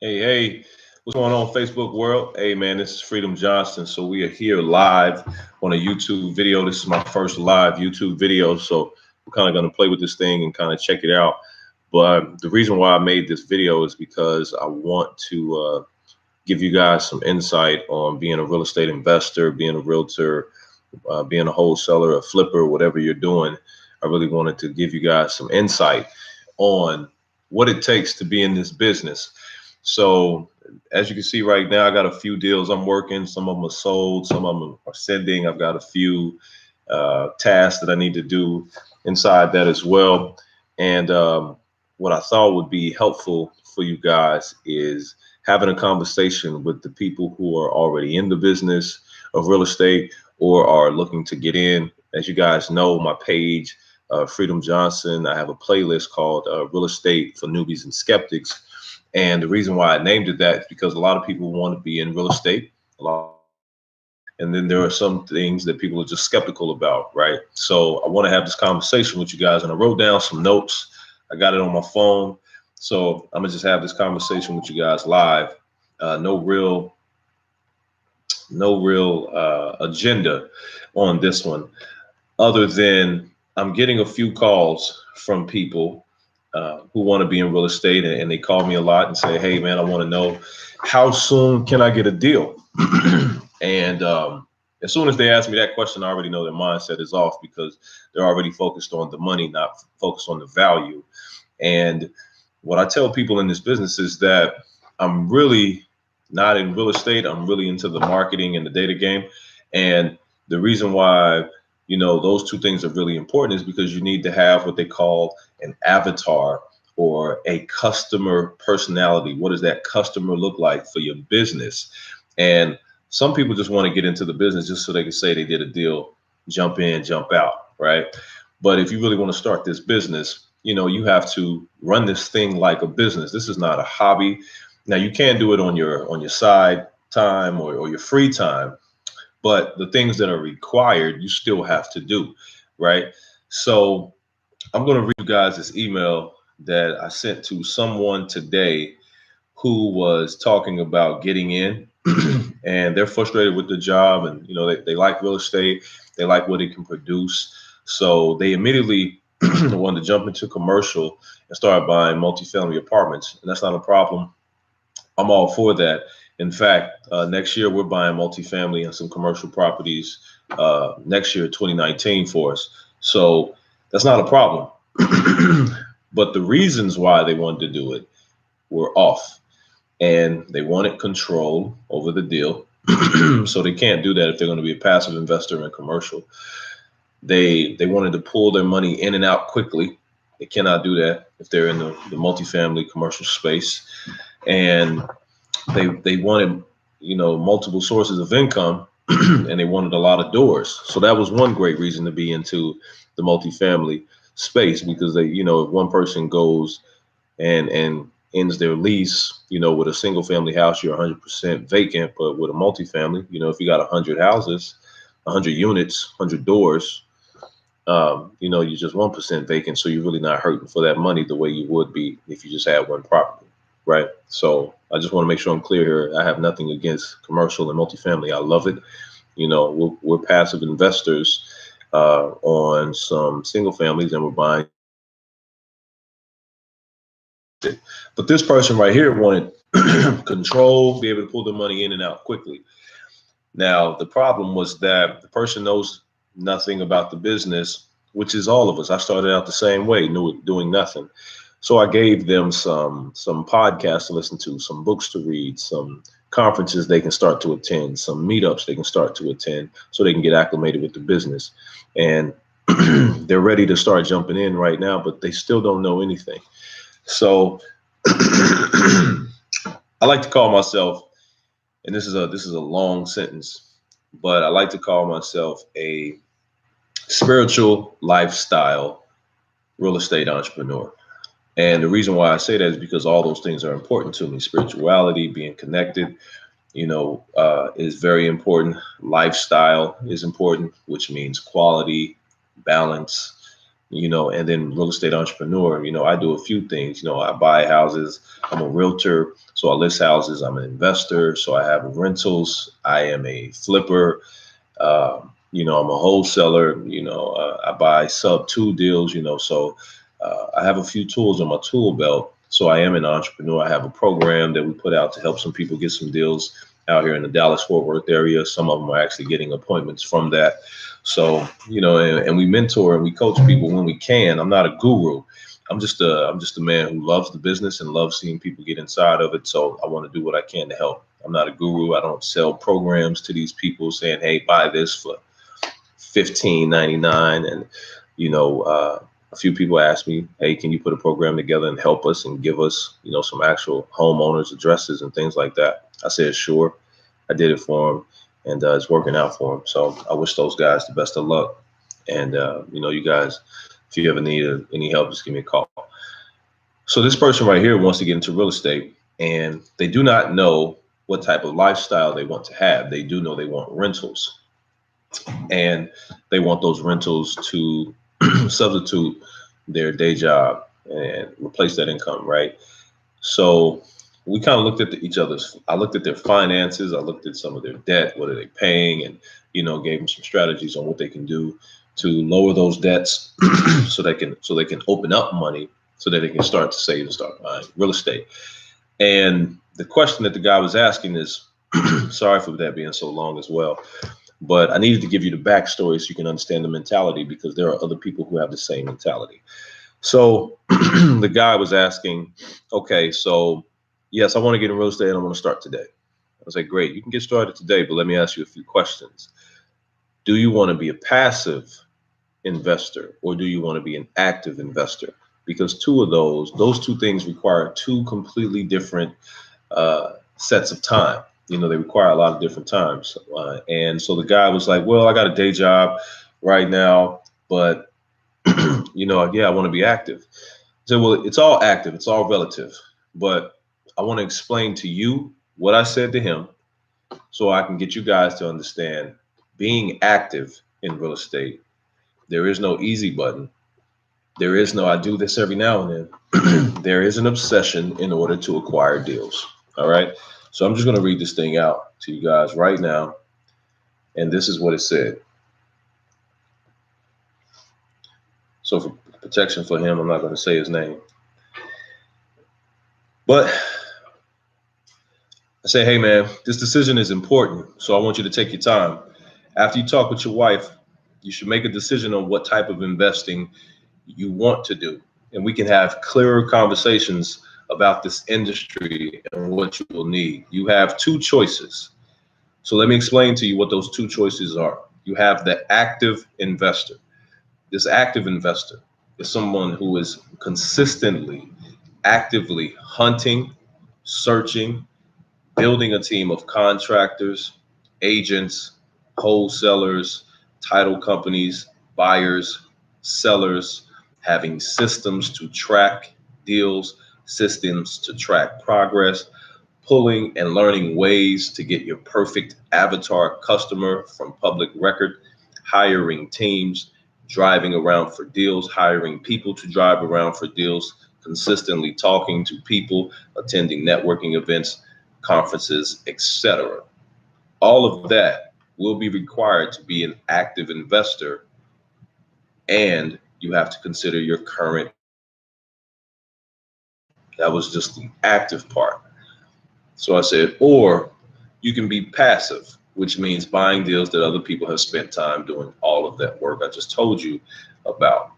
Hey, what's going on, Facebook world? Hey, man, this is Freedom Johnson. So we are here live on a YouTube video. This is my first live YouTube video, so we're kind of going to play with this thing and kind of check it out. But the reason why I made this video is because I want to give you guys some insight on being a real estate investor, being a realtor, being a wholesaler, a flipper, whatever you're doing. I really wanted to give you guys some insight on what it takes to be in this business. So as you can see right now, I got a few deals I'm working. Some of them are sold, some of them are sending. I've got a few tasks that I need to do inside that as well. And what I thought would be helpful for you guys is having a conversation with the people who are already in the business of real estate or are looking to get in. As you guys know, my page, Freedom Johnson, I have a playlist called Real Estate for Newbies and Skeptics. And the reason why I named it that is because a lot of people want to be in real estate. And then there are some things that people are just skeptical about, right? So I want to have this conversation with you guys, and I wrote down some notes. I got it on my phone. So I'm gonna just have this conversation with you guys live. No real agenda on this one, other than I'm getting a few calls from people who want to be in real estate, and they call me a lot and say, "Hey, man, I want to know how soon can I get a deal?" And as soon as they ask me that question, I already know their mindset is off because they're already focused on the money, not focused on the value. And what I tell people in this business is that I'm really not in real estate. I'm really into the marketing and the data game. And the reason why, those two things are really important is because you need to have what they call an avatar or a customer personality. What does that customer look like for your business? And some people just want to get into the business just so they can say they did a deal, jump in, jump out, right? But if you really want to start this business, you have to run this thing like a business. This is not a hobby. Now you can do it on your side time or your free time, but the things that are required, you still have to do, right? So I'm going to read you guys this email that I sent to someone today who was talking about getting in and they're frustrated with the job, and they like real estate, they like what it can produce, so they immediately wanted to jump into commercial and start buying multifamily apartments. And that's not a problem. I'm all for that. In fact, next year we're buying multifamily and some commercial properties next year, 2019, for us. So that's not a problem. But the reasons why they wanted to do it were off, and they wanted control over the deal. So they can't do that if they're going to be a passive investor in commercial. They wanted to pull their money in and out quickly. They cannot do that if they're in the multifamily commercial space. And they wanted, multiple sources of income and they wanted a lot of doors. So that was one great reason to be into the multifamily space, because if one person goes and ends their lease, with a single family house, you're 100% vacant. But with a multifamily, if you got 100 houses, 100 units, 100 doors, you're just 1% vacant. So you're really not hurting for that money the way you would be if you just had one property, right? So I just want to make sure I'm clear here. I have nothing against commercial and multifamily. I love it. We're passive investors on some single families, and we're buying. But this person right here wanted control, be able to pull the money in and out quickly. Now, the problem was that the person knows nothing about the business, which is all of us. I started out the same way, doing nothing. So I gave them some podcasts to listen to, some books to read, some conferences they can start to attend, some meetups they can start to attend so they can get acclimated with the business. And they're ready to start jumping in right now, but they still don't know anything. So I like to call myself, and this is a long sentence, but I like to call myself a spiritual lifestyle real estate entrepreneur. And the reason why I say that is because all those things are important to me. Spirituality, being connected, is very important. Lifestyle is important, which means quality, balance, and then real estate entrepreneur, I do a few things. I buy houses. I'm a realtor, so I list houses. I'm an investor, so I have rentals. I am a flipper. I'm a wholesaler. I buy sub two deals. So I have a few tools on my tool belt. So I am an entrepreneur. I have a program that we put out to help some people get some deals out here in the Dallas-Fort Worth area. Some of them are actually getting appointments from that. So, and we mentor and we coach people when we can. I'm not a guru. I'm just a man who loves the business and loves seeing people get inside of it. So I want to do what I can to help. I'm not a guru. I don't sell programs to these people saying, hey, buy this for $15.99. And, a few people ask me, hey, can you put a program together and help us and give us, some actual homeowners addresses and things like that? I said, sure. I did it for them, and it's working out for them. So I wish those guys the best of luck. And, you guys, if you ever need any help, just give me a call. So this person right here wants to get into real estate, and they do not know what type of lifestyle they want to have. They do know they want rentals, and they want those rentals to substitute their day job and replace that income, right? So we kind of looked at I looked at their finances. I looked at some of their debt. What are they paying? And, gave them some strategies on what they can do to lower those debts so they can open up money so that they can start to save and start buying real estate. And the question that the guy was asking is, sorry for that being so long as well, but I needed to give you the backstory so you can understand the mentality, because there are other people who have the same mentality. So the guy was asking, okay, so yes, I want to get in real estate and I want to start today. I was like, great, you can get started today, but let me ask you a few questions. Do you want to be a passive investor, or do you want to be an active investor? Because those two things require two completely different sets of time. They require a lot of different times. And so the guy was like, well, I got a day job right now, but I want to be active. So, well, it's all active. It's all relative. But I want to explain to you what I said to him so I can get you guys to understand being active in real estate. There is no easy button. There is no, I do this every now and then. There is an obsession in order to acquire deals. All right. So I'm just going to read this thing out to you guys right now. And this is what it said. So for protection for him, I'm not going to say his name. But I say, hey, man, this decision is important. So I want you to take your time. After you talk with your wife, you should make a decision on what type of investing you want to do. And we can have clearer conversations about this industry and what you will need. You have two choices. So let me explain to you what those two choices are. You have the active investor. This active investor is someone who is consistently, actively hunting, searching, building a team of contractors, agents, wholesalers, title companies, buyers, sellers, having systems to track deals, systems to track progress, pulling and learning ways to get your perfect avatar customer from public record, hiring teams, driving around for deals, hiring people to drive around for deals, consistently talking to people, attending networking events, conferences, etc. All of that will be required to be an active investor, and you have to consider your current. That was just the active part. So I said, or you can be passive, which means buying deals that other people have spent time doing all of that work I just told you about.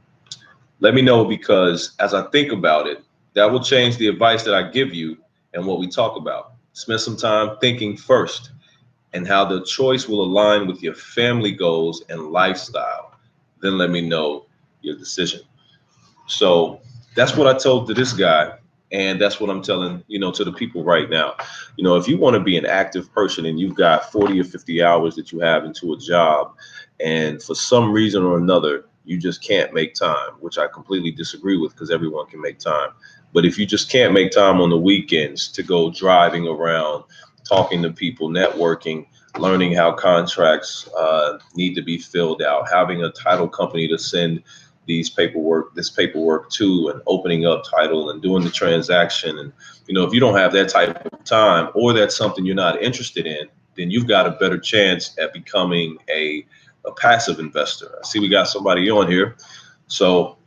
Let me know, because as I think about it, that will change the advice that I give you and what we talk about. Spend some time thinking first, and how the choice will align with your family goals and lifestyle. Then let me know your decision. So that's what I told to this guy. And that's what I'm telling, to the people right now. If you want to be an active person and you've got 40 or 50 hours that you have into a job, and for some reason or another, you just can't make time, which I completely disagree with, because everyone can make time. But if you just can't make time on the weekends to go driving around, talking to people, networking, learning how contracts need to be filled out, having a title company to send this paperwork too, and opening up title and doing the transaction. And, you know, if you don't have that type of time, or that's something you're not interested in, then you've got a better chance at becoming a passive investor. I see we got somebody on here. So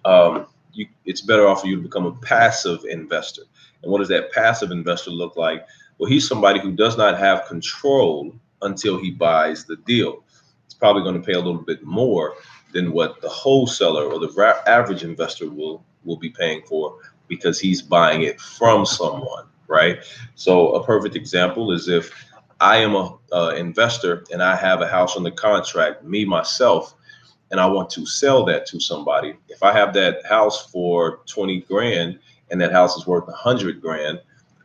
it's better off for you to become a passive investor. And what does that passive investor look like? Well, he's somebody who does not have control until he buys the deal. It's probably going to pay a little bit more than what the wholesaler or the average investor will be paying for, because he's buying it from someone, right? So a perfect example is if I am a investor and I have a house on the contract, me, myself, and I want to sell that to somebody. If I have that house for 20 grand and that house is worth 100 grand,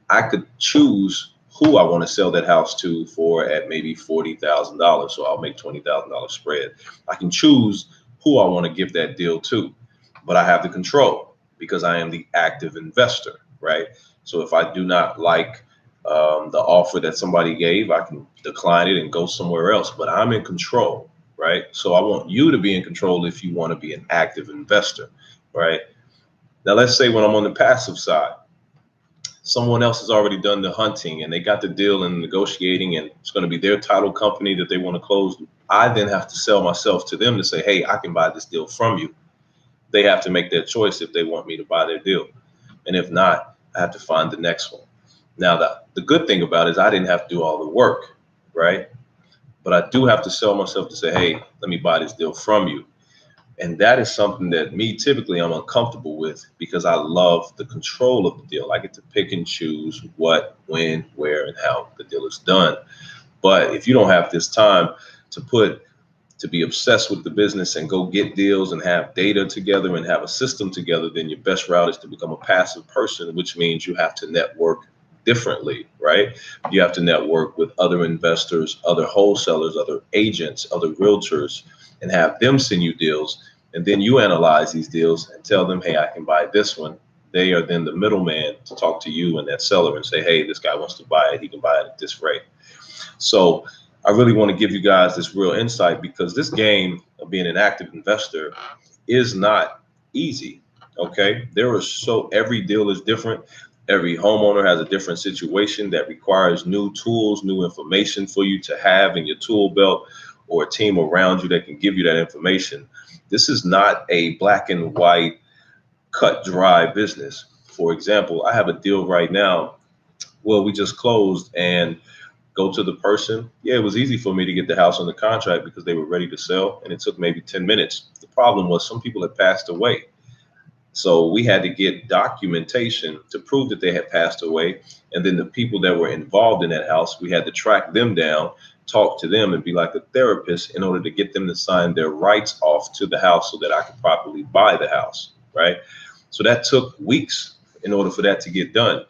I could choose who I want to sell that house to for at maybe $40,000. So I'll make $20,000 spread. I can choose who I want to give that deal to, but I have the control because I am the active investor, right? So if I do not like the offer that somebody gave, I can decline it and go somewhere else, but I'm in control, right? So I want you to be in control if you want to be an active investor, right? Now, let's say when I'm on the passive side, someone else has already done the hunting and they got the deal and negotiating, and it's going to be their title company that they want to close. I then have to sell myself to them to say, hey, I can buy this deal from you. They have to make that choice if they want me to buy their deal. And if not, I have to find the next one. Now, the good thing about it is I didn't have to do all the work, right? But I do have to sell myself to say, hey, let me buy this deal from you. And that is something that typically I'm uncomfortable with, because I love the control of the deal. I get to pick and choose what, when, where, and how the deal is done. But if you don't have this time to be obsessed with the business and go get deals and have data together and have a system together, then your best route is to become a passive person, which means you have to network differently, right? You have to network with other investors, other wholesalers, other agents, other realtors, and have them send you deals. And then you analyze these deals and tell them, hey, I can buy this one. They are then the middleman to talk to you and that seller and say, hey, this guy wants to buy it. He can buy it at this rate. So I really want to give you guys this real insight, because this game of being an active investor is not easy. Okay. Every deal is different. Every homeowner has a different situation that requires new tools, new information for you to have in your tool belt, or a team around you that can give you that information. This is not a black and white, cut dry business. For example, I have a deal right now. Well, we just closed, and go to the person. Yeah, it was easy for me to get the house on the contract because they were ready to sell, and it took maybe 10 minutes. The problem was some people had passed away. So we had to get documentation to prove that they had passed away. And then the people that were involved in that house, we had to track them down, talk to them, and be like a therapist in order to get them to sign their rights off to the house so that I could properly buy the house, right? So that took weeks in order for that to get done.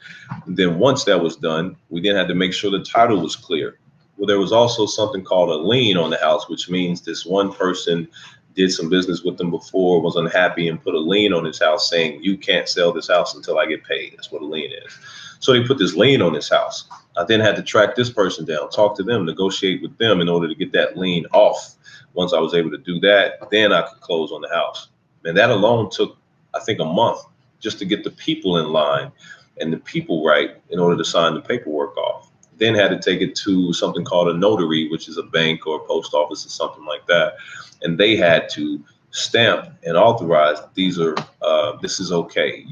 And then once that was done, we then had to make sure the title was clear. Well, there was also something called a lien on the house, which means this one person did some business with them before, was unhappy, and put a lien on his house saying, you can't sell this house until I get paid. That's what a lien is. So they put this lien on this house. I then had to track this person down, talk to them, negotiate with them in order to get that lien off. Once I was able to do that, then I could close on the house. And that alone took, I think, a month just to get the people in line and the people right in order to sign the paperwork off. Then had to take it to something called a notary, which is a bank or a post office or something like that. And they had to stamp and authorize this is okay.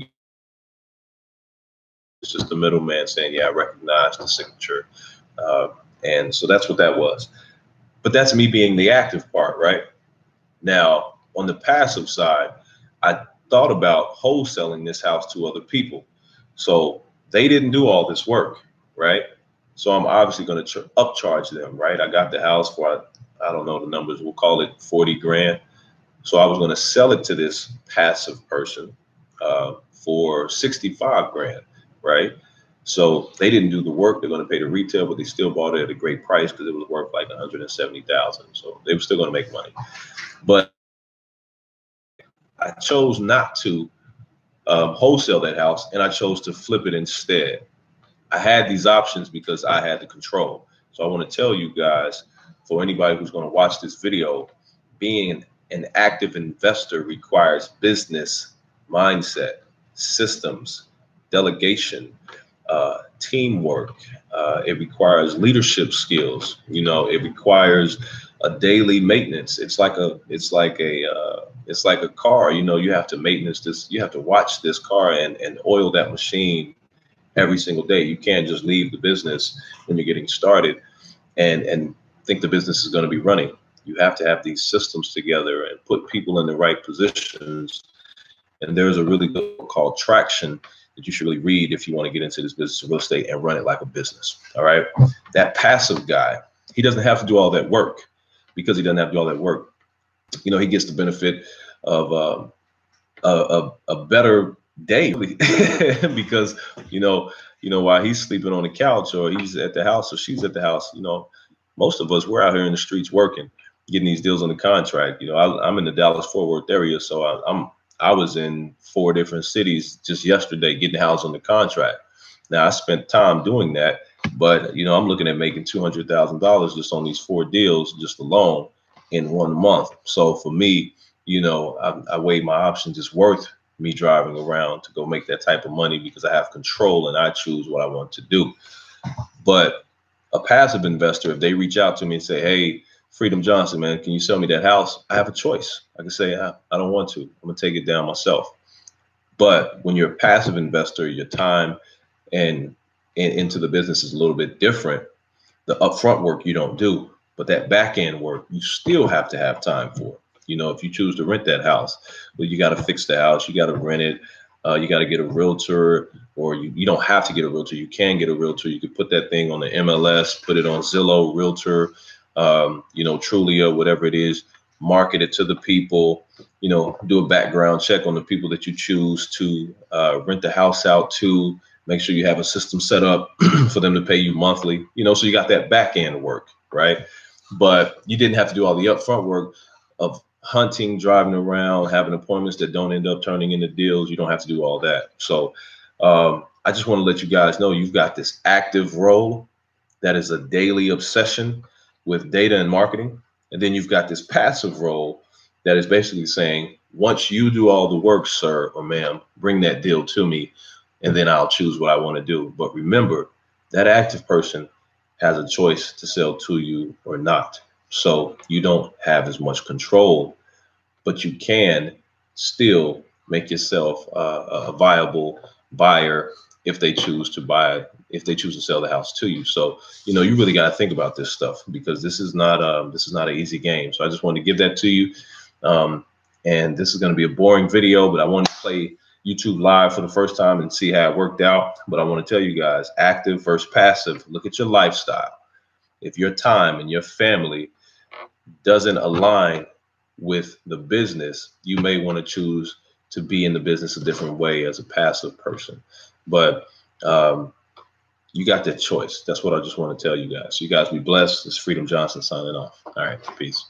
It's just the middleman saying, yeah, I recognize the signature. And so that's what that was. But that's me being the active part, right? Now, on the passive side, I thought about wholesaling this house to other people. So they didn't do all this work, right? So I'm obviously going to upcharge them, right? I got the house for, I don't know the numbers, we'll call it 40 grand. So I was going to sell it to this passive person for 65 grand, right? So they didn't do the work. They're going to pay the retail, but they still bought it at a great price because it was worth like 170,000. So they were still going to make money. But I chose not to wholesale that house, and I chose to flip it instead. I had these options because I had the control. So I want to tell you guys, for anybody who's going to watch this video, being an An active investor requires business mindset, systems, delegation, teamwork. It requires leadership skills. It requires a daily maintenance. It's like a car. You have to maintenance this. You have to watch this car and oil that machine every single day. You can't just leave the business when you're getting started and think the business is going to be running. You have to have these systems together and put people in the right positions. And there's a really good book called Traction that you should really read if you want to get into this business of real estate and run it like a business. All right. That passive guy, he doesn't have to do all that work. Because he doesn't have to do all that work, he gets the benefit of a better day because while he's sleeping on the couch or he's at the house or she's at the house, most of us, we're out here in the streets working, getting these deals on the contract. I'm in the Dallas-Fort Worth area, so I was in 4 different cities just yesterday getting houses on the contract. Now I spent time doing that, but I'm looking at making $200,000 just on these 4 deals just alone in 1 month. So for me, I weigh my options. It's worth me driving around to go make that type of money because I have control and I choose what I want to do. But a passive investor, if they reach out to me and say, hey, Freedom Johnson, man, can you sell me that house? I have a choice. I can say, I don't want to. I'm going to take it down myself. But when you're a passive investor, your time and into the business is a little bit different. The upfront work you don't do, but that back end work you still have to have time for. If you choose to rent that house, well, you got to fix the house, you got to rent it, you got to get a realtor, or you don't have to get a realtor. You can get a realtor. You could put that thing on the MLS, put it on Zillow, Realtor, Trulia, whatever it is, market it to the people, do a background check on the people that you choose to rent the house out to. Make sure you have a system set up for them to pay you monthly, so you got that back end work, right? But you didn't have to do all the upfront work of hunting, driving around, having appointments that don't end up turning into deals. You don't have to do all that. So I just want to let you guys know you've got this active role that is a daily obsession with data and marketing. And then you've got this passive role that is basically saying, once you do all the work, sir or ma'am, bring that deal to me, and then I'll choose what I want to do. But remember, that active person has a choice to sell to you or not. So you don't have as much control, but you can still make yourself a viable buyer if they choose to sell the house to you. So, you really got to think about this stuff because this is not an easy game. So I just wanted to give that to you. And this is going to be a boring video, but I want to play YouTube live for the first time and see how it worked out. But I want to tell you guys, active versus passive, look at your lifestyle. If your time and your family doesn't align with the business, you may want to choose to be in the business a different way as a passive person. But you got that choice. That's what I just want to tell you guys. You guys be blessed. It's Freedom Johnson signing off. All right, peace.